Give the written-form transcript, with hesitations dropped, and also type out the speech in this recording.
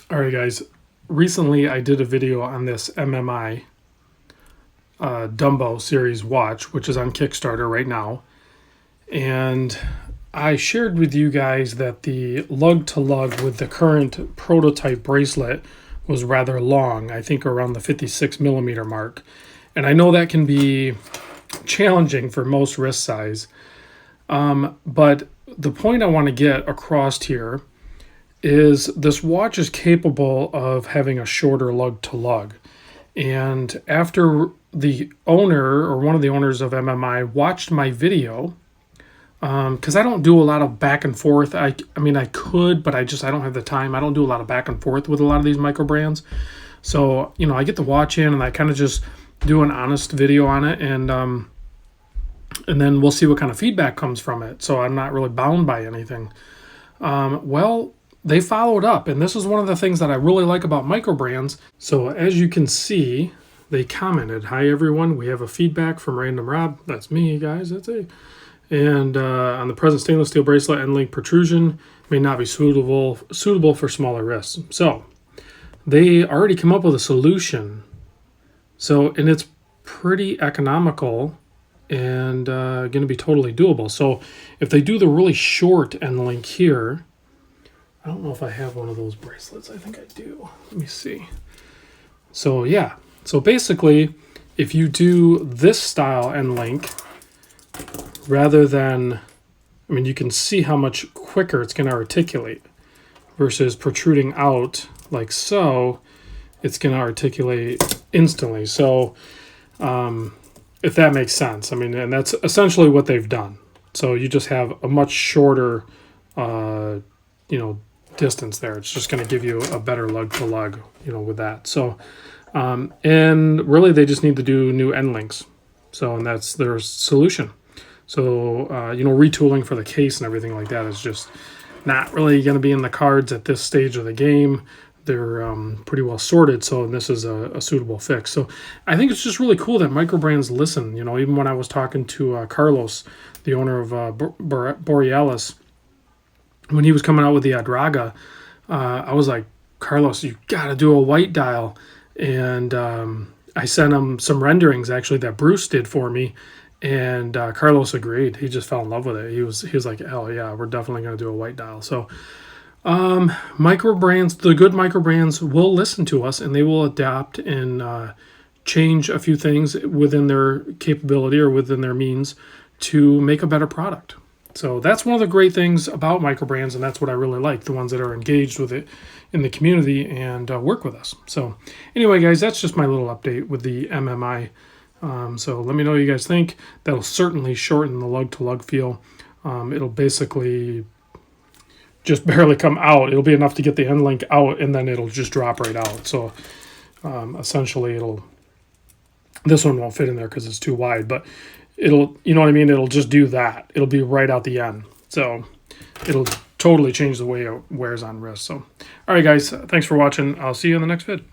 All right, guys. Recently, I did a video on this MMI Dumbo series watch, which is on Kickstarter right now. And I shared with you guys that the lug-to-lug with the current prototype bracelet was rather long, I think around the 56 millimeter mark. And I know that can be challenging for most wrist size. But the point I want to get across here is this watch is capable of having a shorter lug to lug. And after the owner or one of the owners of MMI watched my video, because I don't do a lot of back and forth. I mean, I could, but I don't have the time. I don't do a lot of back and forth with a lot of these Microbrands. So, I get the watch in and I kind of just do an honest video on it, and then we'll see what kind of feedback comes from it. So I'm not really bound by anything. Well, they followed up, and this is one of the things that I really like about Microbrands. So as you can see, they commented, "Hi everyone, we have a feedback from Random Rob." That's me, guys. That's it. And on the present stainless steel bracelet, end link protrusion may not be suitable for smaller wrists. So they already come up with a solution. And it's pretty economical and going to be totally doable. So if they do the really short end link here, I don't know if I have one of those bracelets. I think I do. Let me see. So yeah. So basically, if you do this style end link, rather than, you can see how much quicker it's going to articulate versus protruding out like so, it's going to articulate instantly. So if that makes sense, and that's essentially what they've done. So you just have a much shorter, distance there. It's just going to give you a better lug to lug, with that. So, and really they just need to do new end links. So, and that's their solution. So, retooling for the case and everything like that is just not really going to be in the cards at this stage of the game. They're pretty well sorted, so this is a suitable fix. So I think it's just really cool that Microbrands listen. Even when I was talking to Carlos, the owner of Borealis, when he was coming out with the Adraga, I was like, "Carlos, you got to do a white dial." And I sent him some renderings, actually, that Bruce did for me. And Carlos agreed. He just fell in love with it. He was like, "Hell yeah, we're definitely going to do a white dial." So Microbrands, the good Microbrands will listen to us, and they will adapt and change a few things within their capability or within their means to make a better product. So that's one of the great things about Microbrands, and that's what I really like, the ones that are engaged with it in the community and work with us. So anyway, guys, that's just my little update with the MMI. So let me know what you guys think. That'll certainly shorten the lug-to-lug feel. It'll basically just barely come out. It'll be enough to get the end link out, and then it'll just drop right out. So essentially this one won't fit in there because it's too wide, but it'll, it'll just do that. It'll be right out the end. So it'll totally change the way it wears on wrist. So, all right, guys, thanks for watching. I'll see you in the next vid.